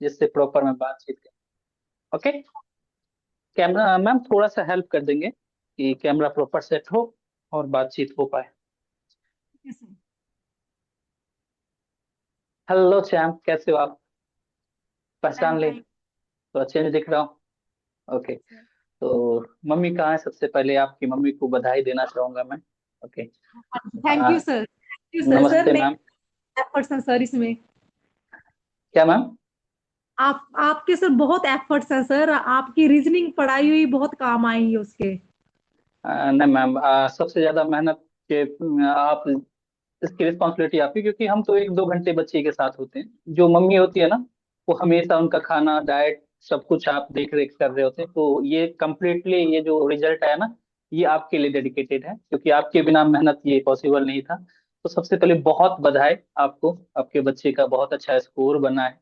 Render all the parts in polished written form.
जिससे प्रॉपर मैं बातचीत कर। ओके। कैमरा मैम थोड़ा सा हेल्प कर देंगे कि कैमरा प्रॉपर सेट हो और बातचीत हो पाए। Yes, sir. हेलो चैम्प, कैसे हो आप? I'm पहचान ले fine, तो अच्छे से दिख रहा हूँ। ओके। sir. तो मम्मी कहाँ है? सबसे पहले आपकी मम्मी को बधाई देना चाहूंगा मैं। Okay. Thank uh, you sir, thank you sir. Sir नमस्ते नहीं, मैम। एफर्ट्स हैं सर इसमें। क्या मैम? आप आपके सर बहुत एफर्ट्स हैं सर, आपकी रीजनिंग पढ़ाई हुई बहुत काम आएंगी उसके। नहीं मैम, सबसे ज्यादा मेहनत के आप इसकी रिस्पॉन्सिबिलिटी आपकी, क्योंकि हम तो 1-2 घंटे बच्चे के साथ होते हैं। जो मम्मी होती है ना, वो हमेशा उनका खाना, डाइट, सब कुछ आप देख रेख कर रहे होते हैं। तो ये कम्प्लीटली, ये जो रिजल्ट है ना, ये आपके लिए डेडिकेटेड है, क्योंकि आपके बिना मेहनत ये पॉसिबल नहीं था। तो सबसे पहले बहुत बधाई आपको, आपके बच्चे का बहुत अच्छा स्कोर बना है।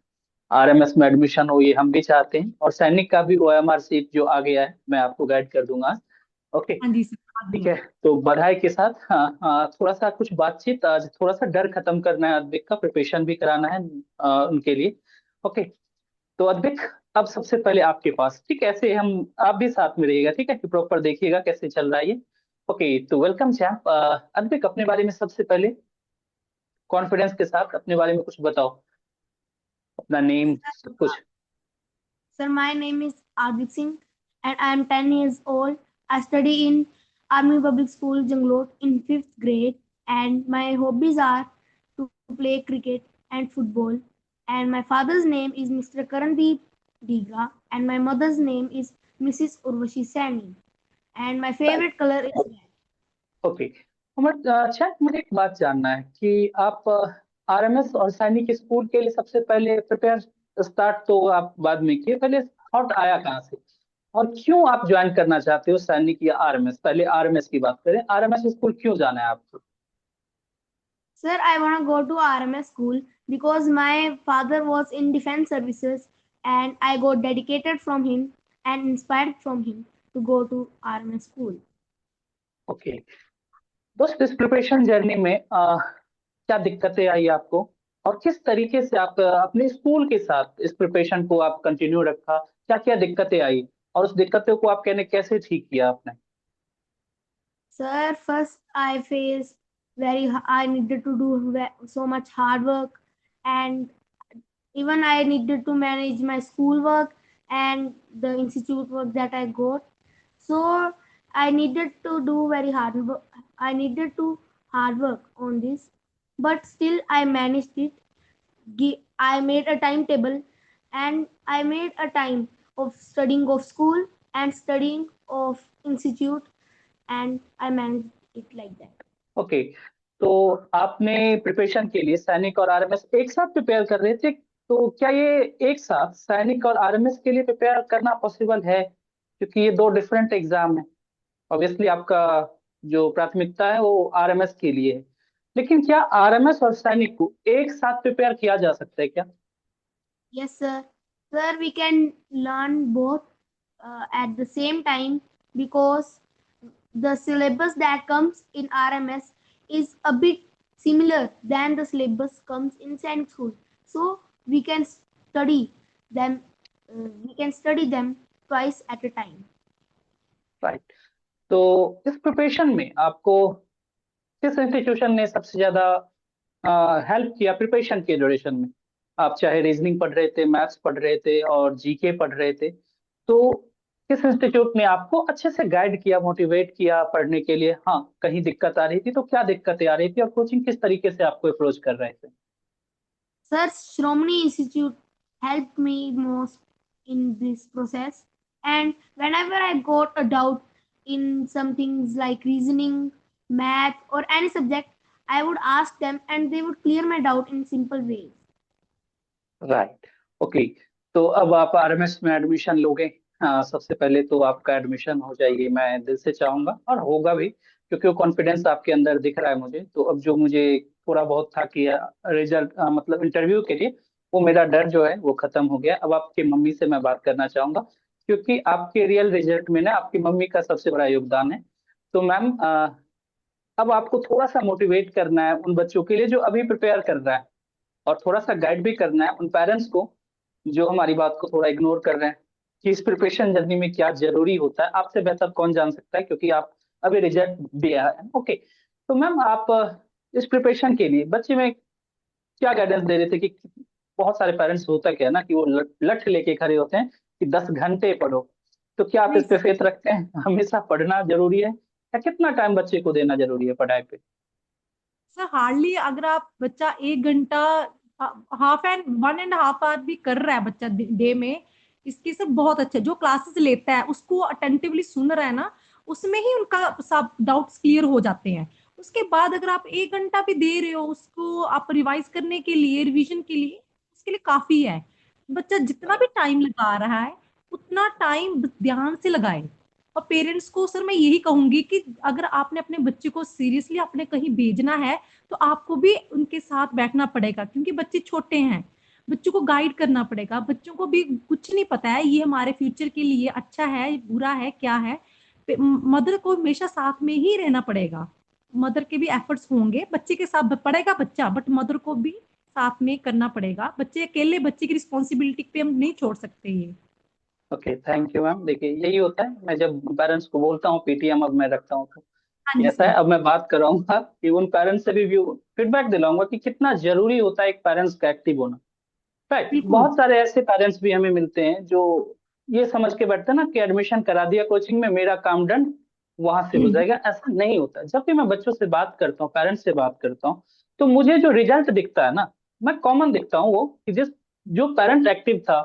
आरएमएस में एडमिशन हो, ये हम भी चाहते हैं। और सैनिक का भी ओएमआर सीट जो आ गया है, मैं आपको गाइड कर दूंगा। ओके। हाँ जी सर, हाँ ठीक जी। है। तो बधाई के साथ, हाँ हाँ, थोड़ा सा कुछ बातचीत, आज थोड़ा सा डर खत्म करना है, अद्विक का प्रिपरेशन भी कराना है उनके लिए। ओके। तो अद्विक, अब सबसे पहले आपके पास, ठीक है, ऐसे हम, आप भी साथ में रहिएगा, ठीक है, कि प्रॉपर देखिएगा कैसे चल रहा है ये। ओके। तो वेलकम चैम्प। अद्विक, अपने बारे में सबसे पहले कॉन्फिडेंस के साथ अपने बारे में कुछ बताओ, अपना नेम, सब कुछ। Sir, my name is Adit Singh and I am 10 years old. I study in Army Public School, Janglot in 5th grade, and my hobbies are to play cricket and football. And my father's name is Mr. Karandeep Diga and my mother's name is Mrs. Urvashi Sani. And my right. favorite color is red. Okay. अच्छा, मुझे एक बात जानना है कि आप RMS और सैनिक स्कूल के लिए सबसे पहले प्रिपेयर, स्टार्ट तो आप बाद में किए, पहले थॉट आया कहाँ से? और क्यों आप ज्वाइन करना चाहते हो सैनिक या आरएमएस? पहले आरएमएस की बात करें, आरएमएस स्कूल क्यों जाना है आपको? Sir, I want to go to RMS school because my father was in defense services and I got dedicated from him and inspired from him to go to RMS school. Okay. दोस्त, इस preparation journey में क्या दिक्कतें आई आपको, और किस तरीके से आप अपने स्कूल के साथ इस प्रिपरेशन को आप कंटिन्यू रखा? क्या क्या दिक्कतें आई, और उस दिक्कतों को आप कहने कैसे ठीक किया आपने? Sir, first I faced I needed to do so much hard work and even I needed to manage my schoolwork and the institute work that I got. So I needed to do very hard work. I needed to hard work on this, but still I managed it. I made a timetable and I made a time of studying of school and studying of institute and I managed it like that. Okay. तो आपने preparation के लिए सैनिक और RMS एक साथ prepare कर रहे थे, तो क्या ये एक साथ सैनिक और आरएमएस के लिए प्रिपेयर करना पॉसिबल है? क्योंकि ये दो डिफरेंट एग्जाम है। ऑब्वियसली आपका जो प्राथमिकता है वो आरएमएस के लिए है, लेकिन क्या आरएमएस और सैनिक को एक साथ प्रिपेयर किया जा सकता है क्या? Yes, sir. Sir, we can learn both at the same time because the syllabus that comes in RMS is a bit similar than the syllabus comes in Science School. So we can study them. We can study them twice at a time. Right. तो इस preparation में आपको किस institution ने सबसे ज्यादा help किया preparation के ड्यूरेशन में? आप चाहे रीजनिंग पढ़ रहे थे, मैथ्स पढ़ रहे थे और जीके पढ़ रहे थे, तो किस इंस्टीट्यूट ने आपको अच्छे से गाइड किया, मोटिवेट किया पढ़ने के लिए? हाँ, कहीं दिक्कत आ रही थी तो क्या दिक्कतें आ रही थी, और कोचिंग किस तरीके से आपको अप्रोच कर रहे थे? Sir, Shromani Institute helped me most in this process. And whenever I got a doubt in some things like reasoning, math, or any subject, I would ask them and they would clear my doubt in simple ways. Right. Okay. तो अब आप RMS में admission लोगे। हाँ, सबसे पहले तो आपका एडमिशन हो जाएगी, मैं दिल से चाहूंगा, और होगा भी, क्योंकि वो कॉन्फिडेंस आपके अंदर दिख रहा है मुझे। तो अब जो मुझे थोड़ा बहुत था कि रिजल्ट, मतलब इंटरव्यू के लिए, वो मेरा डर जो है वो खत्म हो गया। अब आपकी मम्मी से मैं बात करना चाहूंगा, क्योंकि आपके रियल रिजल्ट में ना आपकी मम्मी का सबसे बड़ा योगदान है। तो मैम, अब आपको थोड़ा सा मोटिवेट करना है उन बच्चों के लिए जो अभी प्रिपेयर कर रहा है, और थोड़ा सा गाइड भी करना है उन पेरेंट्स को जो हमारी बात को थोड़ा इग्नोर कर रहे हैं कि इस प्रिपरेशन जर्नी में क्या जरूरी होता है। आपसे बेहतर कौन जान सकता है, क्योंकि आप अभी रिजल्ट भी आया है। ओके, तो मैम आप इस प्रिपरेशन के लिए बच्चे में क्या गाइडेंस दे रहे थे कि बहुत सारे पेरेंट्स होता क्या है ना कि वो लठ लेके खड़े होते हैं कि 10 घंटे पढ़ो। तो क्या आप नहीं इस पे सर, फेथ रखते हैं हमेशा पढ़ना जरूरी है, या कितना टाइम बच्चे को देना जरूरी है पढ़ाई पे? सर हार्डली अगर आप बच्चा 1 घंटा, हाफ एंड 1.5 आवर भी कर रहा है बच्चा डे में, इसके सब बहुत अच्छा। जो क्लासेस लेता है उसको अटेंटिवली सुन रहा है ना, उसमें ही उनका सब डाउट्स क्लियर हो जाते हैं। उसके बाद अगर आप 1 घंटा भी दे रहे हो उसको आप रिवाइज करने के लिए, रिवीजन के लिए, उसके लिए काफी है। बच्चा जितना भी टाइम लगा रहा है उतना टाइम ध्यान से लगाए। और पेरेंट्स को सर मैं यही कहूंगी कि अगर आपने अपने बच्चे को सीरियसली आपने कहीं भेजना है तो आपको भी उनके साथ बैठना पड़ेगा, क्योंकि बच्चे छोटे हैं। बच्चों को गाइड करना पड़ेगा। बच्चों को भी कुछ नहीं पता है ये हमारे फ्यूचर के लिए अच्छा है बुरा है क्या है। मदर को हमेशा साथ में ही रहना पड़ेगा। मदर के भी एफर्ट्स होंगे, बच्चे के साथ पढ़ेगा बच्चा, बट मदर को भी साथ में करना पड़ेगा। बच्चे अकेले बच्चे की रिस्पॉन्सिबिलिटी पे हम नहीं छोड़ सकते ये। Okay, thank you ma'am. देखिए यही होता है, मैं जब पेरेंट्स को बोलता हूँ पीटीएम अब मैं रखता हूँ, तो हाँ जी ऐसा है। सर। अब मैं बात कराऊंगा कि उन पेरेंट्स से भी व्यू फीडबैक दिलाऊंगा कि कितना जरूरी होता है एक पेरेंट्स का एक्टिव होना। राइट, बिल्कुल। बहुत सारे ऐसे पेरेंट्स भी हमें मिलते हैं जो ये समझ के बैठते हैं ना कि एडमिशन करा दिया कोचिंग में, मेरा काम डन, वहां से हो जाएगा। ऐसा नहीं होता। जब भी मैं बच्चों से बात करता हूँ, पेरेंट्स से बात करता हूँ, तो मुझे जो रिजल्ट दिखता है ना, मैं कॉमन दिखता हूँ वो कि जिस जो पेरेंट एक्टिव था,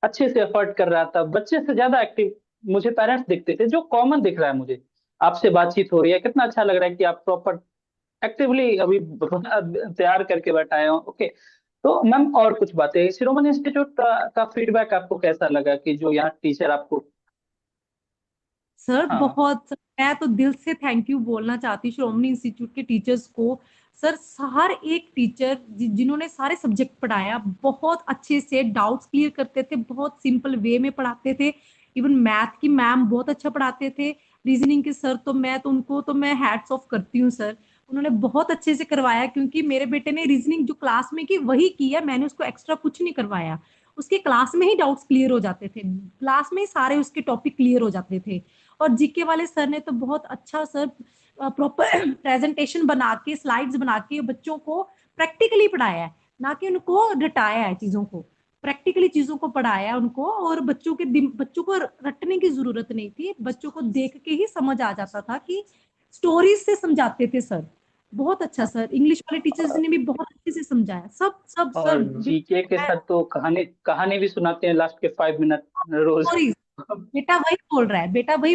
अच्छे से एफर्ट कर रहा था, बच्चे से ज्यादा एक्टिव मुझे पेरेंट्स दिखते थे। जो कॉमन दिख रहा है मुझे, आपसे बातचीत हो रही है, कितना अच्छा लग रहा है कि आप प्रॉपर एक्टिवली अभी तैयार करके बैठाए हो। ओके, तो मैम और कुछ बातें, शिरोमणि इंस्टीट्यूट का फीडबैक आपको कैसा लगा कि जो यहाँ टीचर आपको? सर हाँ। बहुत, मैं तो दिल से थैंक यू बोलना चाहती हूँ श्रोमणी इंस्टीट्यूट के टीचर्स को। सर हर एक टीचर जिन्होंने सारे सब्जेक्ट पढ़ाया बहुत अच्छे से डाउट्स क्लियर करते थे, बहुत सिंपल वे में पढ़ाते थे। इवन मैथ की मैम बहुत अच्छा पढ़ाते थे। रीजनिंग के सर तो मैं तो उनको तो मैं हैट्स ऑफ करती हूँ सर। उन्होंने बहुत अच्छे से करवाया, क्योंकि मेरे बेटे ने रीजनिंग जो क्लास में की वही किया, मैंने उसको एक्स्ट्रा कुछ नहीं करवाया। उसके क्लास में ही डाउट्स क्लियर हो जाते थे, क्लास में ही सारे उसके टॉपिक क्लियर हो जाते थे। और जीके वाले सर ने तो बहुत अच्छा सर प्रॉपर प्रेजेंटेशन बना के स्लाइड्स बना के बच्चों को प्रैक्टिकली पढ़ाया है, ना कि उनको रटाया है चीजों को। प्रैक्टिकली चीजों को पढ़ाया है उनको, और बच्चों को रटने की जरूरत नहीं थी, बच्चों को देख के ही समझ आ जाता था कि स्टोरीज से समझाते थे सर। बहुत अच्छा सर, इंग्लिश वाले टीचर्स ने भी बहुत अच्छे से समझाया, सब सब सर और जीके के सर तो कहानी कहानी भी सुनाते हैं लास्ट के 5 मिनट रोज। स्टोरीज। बेटा वही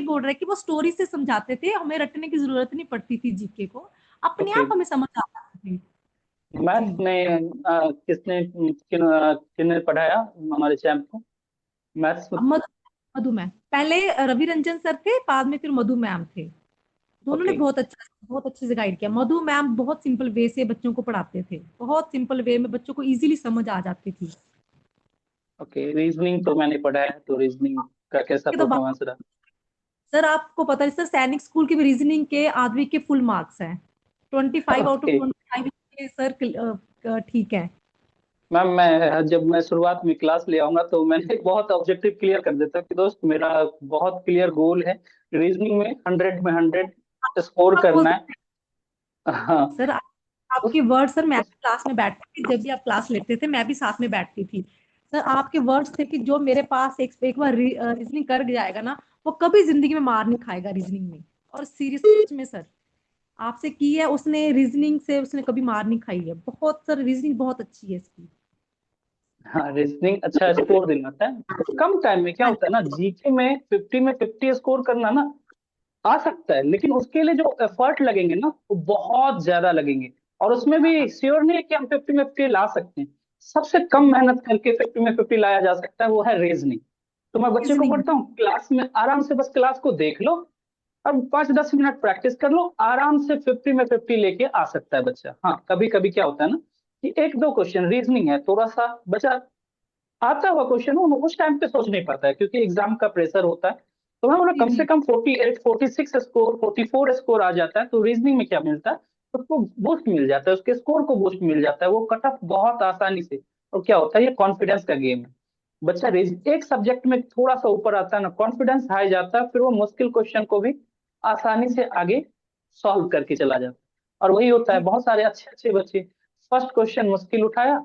बोल रहा है कि वो स्टोरी से समझाते थे, हमें रटने की जरूरत नहीं पड़ती थी जीके को, अपने ओके, आप हमें समझ आ जाती थी। जी। मैथ्स में किसने पढ़ाया हमारे चैम्प को मैथ्स में? अब मधु मैम पहले, रवि रंजन सर थे, बाद में फिर मधु मैम थे। दोनों ने ओके। बहुत अच्छे से गाइड किया। मधु मैम बहुत सिंपल वे से बच्चों को पढ़ाते थे, बहुत सिंपल वे में बच्चों को इजीली समझ आ जाती थी। ओके, रीजनिंग तो मैंने पढ़ा है, तो रीजनिंग का कैसा ये तो बात, परफॉर्मेंस रहा? सर आपको पता है सर सैनिक स्कूल की भी रीजनिंग के आधवी के फुल मार्क्स हैं। 25 आउट ऑफ ओके 25 सर ठीक है। मैम, मैं जब मैं शुरुआत में क्लास ले आऊंगा तो मैंने बहुत ऑब्जेक्टिव क्लियर कर देता कि दोस्त मेरा बहुत क्लियर गोल है, रीजनिंग में 100 में 100 स्कोर आप करना बोलते है। हाँ। सर उस आपके वर्ड सर, मैं उस भी क्लास में बैठती थी, जब भी आप क्लास लेते थे मैं भी साथ में बैठती थी। सर आपके वर्ड्स थे कि जो मेरे पास एक बार रीजनिंग कर जाएगा ना, वो कभी जिंदगी में मार नहीं खाएगा रीजनिंग में। और सीरियस में सर, आपसे की है उसने रीजनिंग से, उसने कभी मार नहीं खाई है। बहुत सर रीजनिंग बहुत अच्छी है इसकी। हाँ, रीजनिंग अच्छा स्कोर दिलाता है। कम टाइम में क्या हाँ होता है ना, जीके में 50 में 50 स्कोर करना ना आ सकता है, लेकिन उसके लिए जो एफर्ट लगेंगे ना वो बहुत ज्यादा लगेंगे। और उसमें भी श्योर नहीं है कि हम 50 में 50 ला सकते हैं। सबसे कम मेहनत करके 50 में 50 लाया जा सकता है, वो है रीजनिंग। तो मैं बच्चे को रीजनिंग। पढ़ता हूँ क्लास में आराम से, बस क्लास को देख लो और 5-10 मिनट प्रैक्टिस कर लो, आराम से 50 में 50 लेके आ सकता है बच्चा। हाँ, कभी कभी क्या होता है ना कि एक दो क्वेश्चन रीजनिंग है, थोड़ा सा बच्चा आता हुआ क्वेश्चन वो उस टाइम पे सोच नहीं पाता है क्योंकि एग्जाम का प्रेशर होता है। तो मैं बोला जी कम से जी। कम 48 46 स्कोर, 44 स्कोर आ जाता है, तो रीजनिंग में क्या मिलता है, उसको बूस्ट मिल जाता है, उसके स्कोर को बूस्ट मिल जाता है, वो कट ऑफ बहुत आसानी से। और क्या होता है, ये कॉन्फिडेंस का गेम है। बच्चा एक सब्जेक्ट में थोड़ा सा ऊपर आता है ना, कॉन्फिडेंस हाई जाता है, फिर वो मुश्किल क्वेश्चन को भी आसानी से आगे सॉल्व करके चला जाता है। और वही होता है, बहुत सारे अच्छे अच्छे बच्चे फर्स्ट क्वेश्चन मुश्किल उठाया,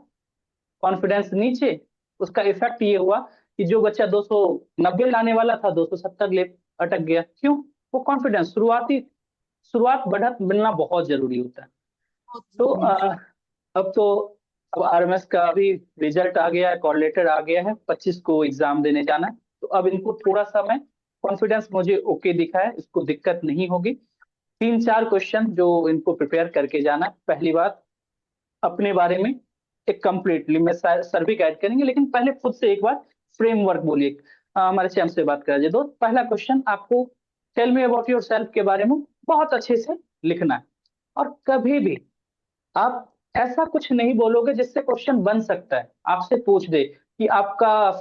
कॉन्फिडेंस नीचे, उसका इफेक्ट ये हुआ कि जो बच्चा 290 लाने वाला था 270 ले अटक गया। क्यों? वो कॉन्फिडेंस, शुरुआत बढ़त मिलना बहुत जरूरी होता है। तो अब तो अब आरएमएस का अभी रिजल्ट आ गया है, कॉल लेटर आ गया है, 25 को एग्जाम देने जाना है। तो अब इनको थोड़ा सा मैं, कॉन्फिडेंस मुझे ओके दिखा है, इसको दिक्कत नहीं होगी। 3-4 क्वेश्चन जो इनको प्रिपेयर करके जाना है। पहली बात, अपने बारे में एक कंप्लीटली, मैं सर भी गाइड करेंगे, लेकिन पहले खुद से एक बार फ्रेमवर्क बोलिए। हमारे चैम से बात करा जाए तो पहला क्वेश्चन आपको, tell me about yourself के बारे में बहुत अच्छे से लिखना है। और कभी भी आप ऐसा कुछ नहीं बोलोगे जिससे क्वेश्चन बन सकता है, आपसे पूछ दे कि आपका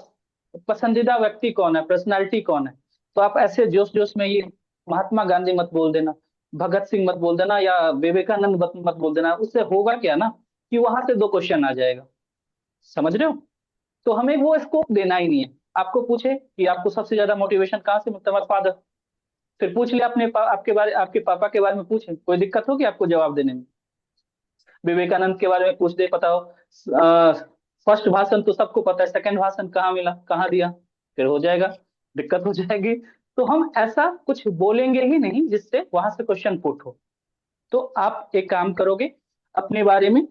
पसंदीदा व्यक्ति कौन है, पर्सनालिटी कौन है, तो आप ऐसे जोश जोश में ये महात्मा गांधी मत बोल देना, भगत सिंह मत बोल देना, या विवेकानंद मत बोल देना। उससे होगा क्या ना, कि वहां से दो क्वेश्चन आ जाएगा। समझ रहे हो? तो हमें वो स्कोप देना ही नहीं है। आपको पूछे कि आपको सबसे ज्यादा मोटिवेशन कहाँ से मिलता है, हमारे फादर, फिर पूछ लिया अपने आपके बारे, आपके पापा के बारे में पूछे, कोई दिक्कत होगी आपको जवाब देने में? विवेकानंद के बारे में पूछ दे, पता हो फर्स्ट भाषण तो सबको पता है, सेकंड भाषण कहाँ मिला, कहाँ दिया, फिर हो जाएगा, दिक्कत हो जाएगी। तो हम ऐसा कुछ बोलेंगे ही नहीं जिससे वहां से क्वेश्चन पुट हो। तो आप एक काम करोगे, अपने बारे में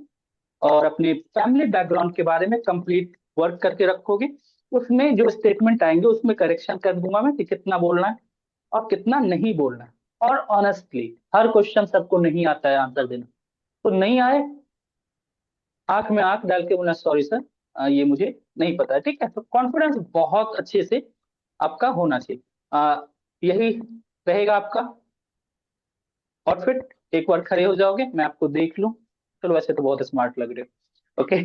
और अपने फैमिली बैकग्राउंड के बारे में कंप्लीट वर्क करके रखोगे। उसमें जो स्टेटमेंट आएंगे उसमें करेक्शन कर दूंगा मैं कि कितना बोलना है और कितना नहीं बोलना है। और ऑनेस्टली, हर क्वेश्चन सबको नहीं आता है आंसर देना। तो नहीं आए, आंख में आंख डाल के बोलना, सॉरी सर, ये मुझे नहीं पता है। ठीक है? तो कॉन्फिडेंस बहुत अच्छे से आपका होना चाहिए। यही रहेगा आपका आउटफिट। एक बार खड़े हो जाओगे, मैं आपको देख लूं। चलो, वैसे तो बहुत स्मार्ट लग रहे हो। ओके,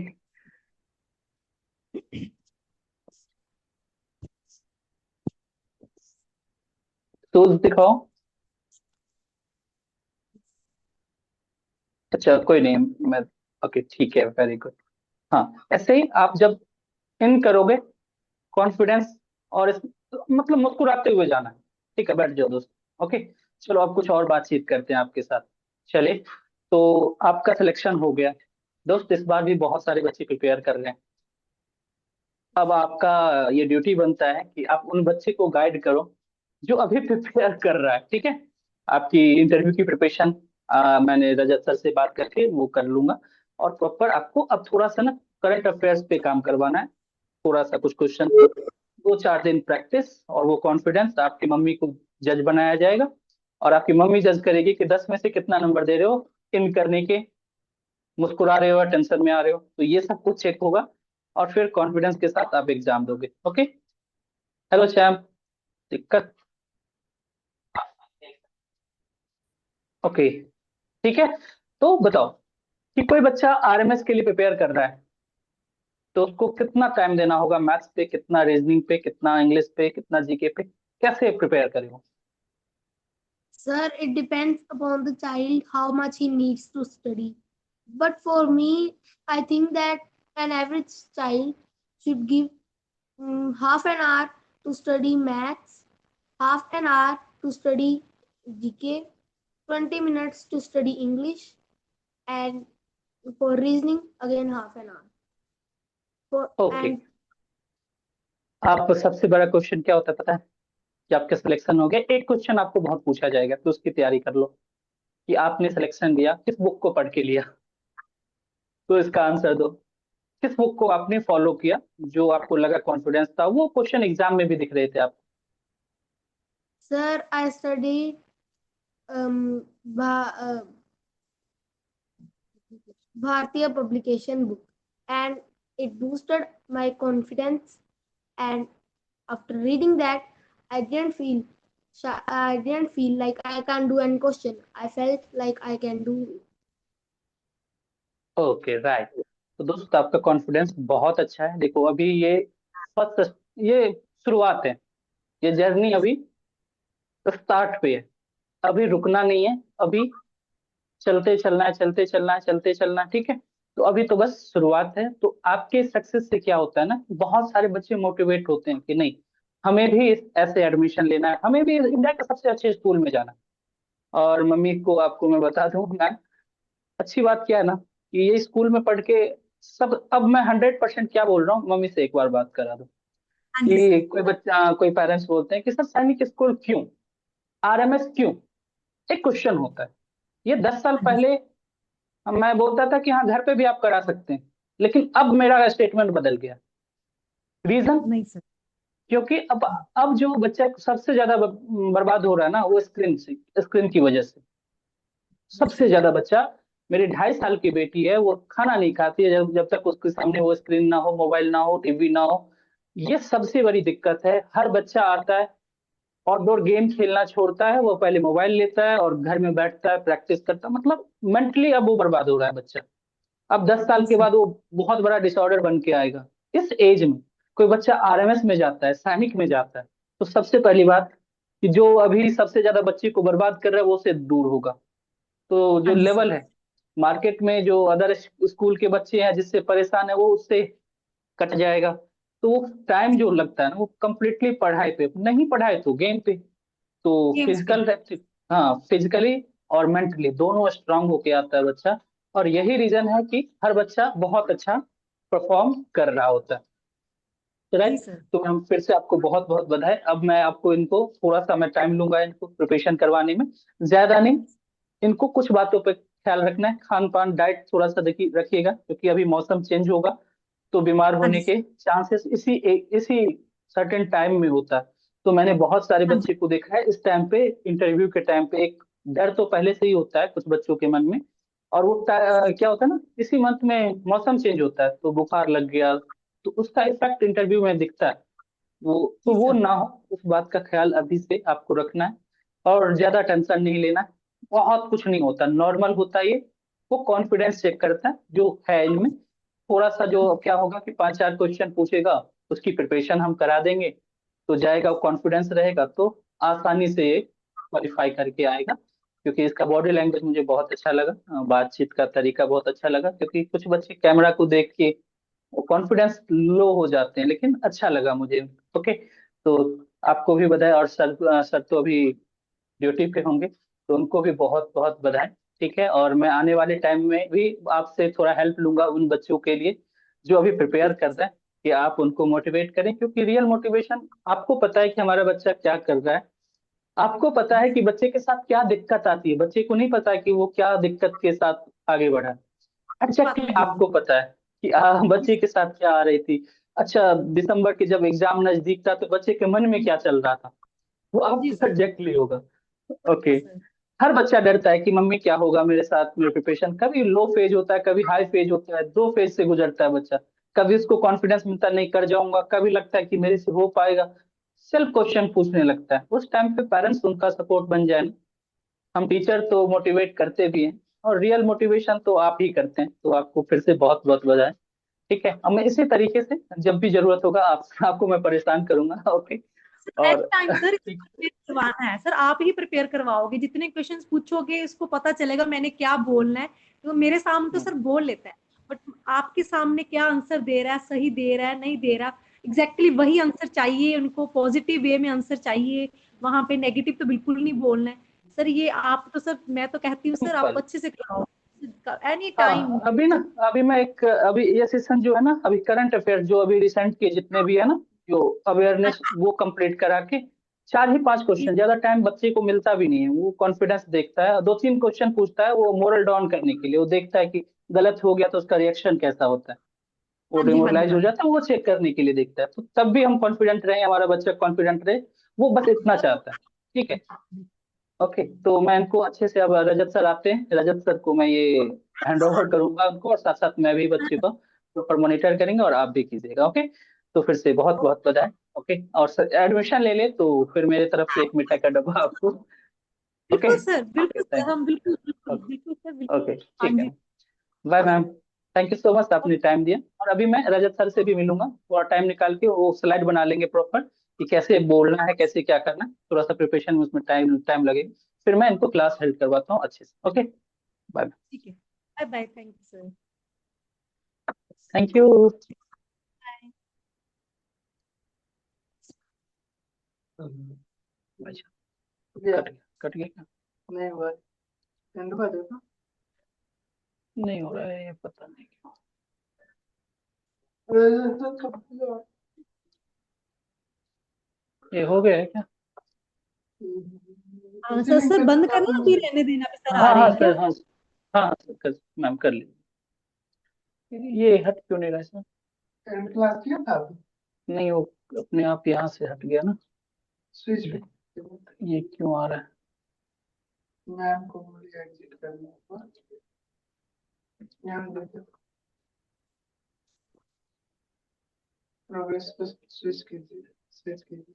शूज दिखाओ। अच्छा, कोई नहीं, मैं, ओके ठीक है, वेरी गुड। हाँ, ऐसे ही आप जब इन करोगे, कॉन्फिडेंस और मतलब मुस्कुराते हुए जाना है। ठीक है? बैठ जाओ दोस्त। ओके, चलो अब कुछ और बातचीत करते हैं आपके साथ। चले, तो आपका सिलेक्शन हो गया दोस्त, इस बार भी बहुत सारे बच्चे प्रिपेयर कर रहे हैं। अब आपका ये ड्यूटी बनता है कि आप उन बच्चे को गाइड करो जो अभी प्रिपेयर कर रहा है। ठीक है? आपकी इंटरव्यू की प्रिपरेशन मैंने रजत सर से बात करके वो कर लूंगा। और प्रॉपर आपको अब थोड़ा सा ना करंट अफेयर्स पे काम करवाना है। थोड़ा सा कुछ क्वेश्चन, 2-4 दिन प्रैक्टिस, और वो कॉन्फिडेंस आपकी मम्मी को जज बनाया जाएगा। और आपकी मम्मी जज करेगी कि 10 में से कितना नंबर दे रहे हो इन करने के, मुस्कुरा रहे हो या टेंशन में आ रहे हो। तो ये सब कुछ चेक होगा, और फिर कॉन्फिडेंस के साथ आप एग्जाम दोगे। ओके? हेलो श्याम, दिक्कत? ओके, ठीक है। तो बताओ कि कोई बच्चा आरएमएस के लिए प्रिपेयर कर रहा है, तो उसको कितना टाइम देना होगा, मैथ्स पे कितना, रीजनिंग पे कितना, इंग्लिश पे कितना, जीके पे, कैसे प्रिपेयर करेगा? Sir, it depends upon the child how much he needs to study. But for me, I think that an average child should give half an hour to study maths, half an hour to study GK, 20 minutes to study English, and for reasoning, again half an hour. For okay, and आप सबसे बड़ा question क्या होता है पता है? कि आपका सिलेक्शन हो गया, एक क्वेश्चन आपको बहुत पूछा जाएगा, तो उसकी तैयारी कर लो कि आपने सिलेक्शन लिया किस बुक को पढ़ के लिया। तो इसका आंसर दो, किस बुक को आपने फॉलो किया, जो आपको लगा कॉन्फिडेंस था, वो क्वेश्चन एग्जाम में भी दिख रहे थे आप। sir, I studied Bhartiya publication book, and it boosted my confidence. And after reading that, I didn't feel I didn't feel like I can't do any question. I felt like I can do it. Okay, right. तो दोस्त, आपका confidence बहुत अच्छा है। देखो, अभी ये first, ये शुरुआत है, ये जर्नी अभी स्टार्ट पे है, अभी रुकना नहीं है, अभी चलते चलना है, चलते चलना है, चलते चलना है। ठीक है? तो अभी तो बस शुरुआत है। तो आपके सक्सेस से क्या होता है ना, बहुत सारे बच्चे मोटिवेट होते हैं कि नहीं, हमें भी ऐसे एडमिशन लेना है, हमें भी इंडिया के सबसे अच्छे स्कूल में जाना है। और मम्मी को आपको मैं बता दूं मैम, अच्छी बात क्या है ना कि ये स्कूल में पढ़ के सब, अब मैं 100% क्या बोल रहा हूँ, मम्मी से एक बार बात करा दो हाँ जी कि सर। कोई बच्चा, कोई पेरेंट्स बोलते हैं कि सर सैनिक स्कूल क्यों, आरएमएस क्यों, एक क्वेश्चन होता है। ये 10 साल हाँ जी पहले मैं बोलता था कि हाँ घर पे भी आप करा सकते हैं, लेकिन अब मेरा स्टेटमेंट बदल गया। रीजन, नहीं सर। क्योंकि अब जो बच्चा सबसे ज्यादा बर्बाद हो रहा है ना, वो स्क्रीन से, स्क्रीन की वजह से जी सबसे सर। ज्यादा बच्चा, मेरी 2.5 साल की बेटी है, वो खाना नहीं खाती है जब जब तक उसके सामने वो स्क्रीन ना हो, मोबाइल ना हो, टीवी ना हो। ये सबसे बड़ी दिक्कत है। हर बच्चा आता है, आउटडोर गेम खेलना छोड़ता है, वो पहले मोबाइल लेता है और घर में बैठता है, प्रैक्टिस करता है, मतलब मेंटली अब वो बर्बाद हो रहा है बच्चा। अब 10 साल जी के सर। बाद वो बहुत बड़ा डिसऑर्डर बन के आएगा। इस एज में कोई बच्चा आरएमएस में जाता है, सैनिक में जाता है, तो सबसे पहली बात कि जो अभी सबसे ज्यादा बच्चे को बर्बाद कर रहा है वो उससे दूर होगा। तो जो हाँ जी सर। लेवल है मार्केट में, जो अदर स्कूल के बच्चे हैं जिससे परेशान है, वो उससे कट जाएगा। तो वो टाइम जो लगता है ना, वो कम्प्लीटली पढ़ाई पे, नहीं पढ़ाई तो गेम पे। तो गेम्स पे। फिजिकल, हाँ फिजिकली और मेंटली दोनों स्ट्रांग होके आता है बच्चा। और यही रीजन है कि हर बच्चा बहुत अच्छा परफॉर्म कर रहा होता है। जी राइट। सर। तो मैम फिर से आपको बहुत बहुत बधाई। अब मैं आपको इनको थोड़ा सा मैं टाइम लूंगा इनको प्रिपरेशन करवाने में, ज्यादा नहीं। इनको कुछ बातों पे ख्याल रखना है, खान पान डाइट थोड़ा सा देखिए रखिएगा, क्योंकि अभी मौसम चेंज होगा तो बीमार हाँ जी होने सर। के चांसेस इसी सर्टेन टाइम में होता है। तो मैंने बहुत सारे हाँ जी। बच्चे को देखा है इस टाइम पे, इंटरव्यू के टाइम पे एक डर तो पहले से ही होता है कुछ बच्चों के मन में। और वो क्या होता है ना, इसी मंथ में मौसम चेंज होता है तो बुखार लग गया, तो उसका इफेक्ट इंटरव्यू में दिखता है। वो तो जी वो सर। ना हो, उस बात का ख्याल अभी से आपको रखना है। और ज्यादा टेंशन नहीं लेना है। बहुत कुछ नहीं होता, नॉर्मल होता है ये। वो कॉन्फिडेंस चेक करता है जो है इनमें। थोड़ा सा जो क्या होगा कि 5-4 क्वेश्चन पूछेगा, उसकी प्रिपरेशन हम करा देंगे, तो जाएगा, कॉन्फिडेंस रहेगा तो आसानी से ये क्वालिफाई करके आएगा। क्योंकि इसका बॉडी लैंग्वेज मुझे बहुत अच्छा लगा, बातचीत का तरीका बहुत अच्छा लगा, क्योंकि कुछ बच्चे कैमरा को देख के कॉन्फिडेंस लो हो जाते हैं, लेकिन अच्छा लगा मुझे। ओके। तो आपको भी बधाई। और सर तो अभी ड्यूटी पे होंगे, तो उनको भी बहुत बहुत बधाई। ठीक है। और मैं आने वाले टाइम में भी आपसे थोड़ा हेल्प लूंगा उन बच्चों के लिए जो अभी प्रिपेयर कर रहे हैं, कि आप उनको मोटिवेट करें, क्योंकि रियल मोटिवेशन, आपको पता है कि हमारा बच्चा क्या कर रहा है, आपको पता है कि बच्चे के साथ क्या दिक्कत आती है, बच्चे को नहीं पता कि वो क्या दिक्कत के साथ आगे बढ़ा है। बात एग्जैक्टली तो बिल्कुल। आपको पता है कि बच्चे के साथ क्या आ रही थी। अच्छा, दिसंबर के जब एग्जाम नजदीक था तो बच्चे के मन में क्या चल रहा था, वो जी आपको सर। एग्जैक्टली होगा। ओके। हाँ सर। हर बच्चा डरता है कि मम्मी क्या होगा मेरे साथ, मेरे प्रिपरेशन, कभी लो फेज होता है, कभी हाई फेज होता है, दो फेज से गुजरता है बच्चा। कभी उसको कॉन्फिडेंस मिलता है, नहीं कर जाऊंगा, कभी लगता है कि मेरे से हो पाएगा, सेल्फ क्वेश्चन पूछने लगता है। उस टाइम पे पेरेंट्स उनका सपोर्ट बन जाए ना। हम टीचर तो मोटिवेट करते भी हैं, और रियल मोटिवेशन तो आप ही करते हैं, तो आपको फिर से बहुत बहुत बधाई। ठीक है। अब मैं इसी तरीके से जब भी जरूरत होगा आपको मैं परेशान करूंगा। ओके। नेक्स्ट और टाइम सर ठीक। इसको प्रिपेयर करवाना है सर, आप ही प्रिपेयर करवाओगे, जितने क्वेश्चंस पूछोगे इसको पता चलेगा मैंने क्या बोलना है। तो मेरे सामने तो हम्म, सर बोल लेता है, बट आपके सामने क्या आंसर दे रहा है, सही दे रहा है नहीं दे रहा, एग्जैक्टली exactly वही आंसर चाहिए उनको, पॉजिटिव वे में आंसर चाहिए, वहां पे नेगेटिव तो बिल्कुल नहीं बोलना है। सर ये आप तो सर, मैं तो कहती हूँ सर आप सिंपल। अच्छे से कराओ एनी टाइम। हाँ अभी ना, अभी मैं एक, अभी ये सेशन जो है ना, अभी करंट अफेयर जो अभी रिसेंट के जितने भी है ना, जो हाँ अवेयरनेस, वो कंप्लीट करा के 4 ही 5 क्वेश्चन, ज्यादा टाइम बच्चे को मिलता भी नहीं है, वो कॉन्फिडेंस देखता है, 2-3 क्वेश्चन पूछता है, वो मोरल डाउन करने के लिए, वो देखता है कि गलत हो गया तो उसका रिएक्शन कैसा होता है, वो हाँ जी हाँ जी डिमोरलाइज हाँ हो जी। जाता है, वो चेक करने के लिए देखता है। तो तब भी हम कॉन्फिडेंट रहे, हमारा बच्चा कॉन्फिडेंट रहे, वो बस इतना चाहता है। ठीक है। ओके। तो मैं इनको अच्छे से, अब रजत सर आते हैं, रजत सर को मैं ये हैंड ओवर करूंगा उनको, और साथ साथ मैं भी बच्चे को प्रॉपर मॉनिटर करेंगे, और आप भी कीजिएगा। ओके। तो फिर से बहुत बहुत बधाई। ओके। और सर एडमिशन ले ले तो फिर मेरे तरफ से एक मिठाई का डब्बा आपको। ओके। बिल्कुल सर, बिल्कुल थैंक सर, हम बिल्कुल बिल्कुल ओके। बिल्कुल सर, बिल्कुल। ओके हाँ ठीक है। जी। Bye ma'am. Thank you so much, आपने टाइम दिया। और अभी मैं रजत सर से भी मिलूंगा, थोड़ा टाइम निकाल के वो स्लाइड बना लेंगे प्रॉपर, कि कैसे बोलना है, कैसे क्या करना है, थोड़ा सा प्रिपरेशन में उसमें टाइम टाइम लगेगा। फिर मैं इनको क्लास हेल्प करवाता हूँ अच्छे से। ओके। बाय। ठीक है। Bye bye, thank you sir. Thank you. Cut गया, कट गया क्या? नहीं हुआ, एंड कर देता। नहीं हो रहा है ये, पता नहीं क्यों। ये ये हो गया है क्या? हाँ सर, सर बंद करना अभी रहने देना, अभी सर आ हाँ रहे हाँ हैं क्या? सर, हाँ हाँ हाँ सर, मैम कर लीजिए। ये हट क्यों नहीं रहा है सर? एंड क्लास किया था नहीं, वो अपने आप यहाँ से हट गया ना। स्विच पे। ये क्यों आ रहा है? मैम को बोलिए एग्जिट करना होगा। यहाँ देखो, प्रोग्रेस पे स्विच कीजिए, स्विच कीजिए।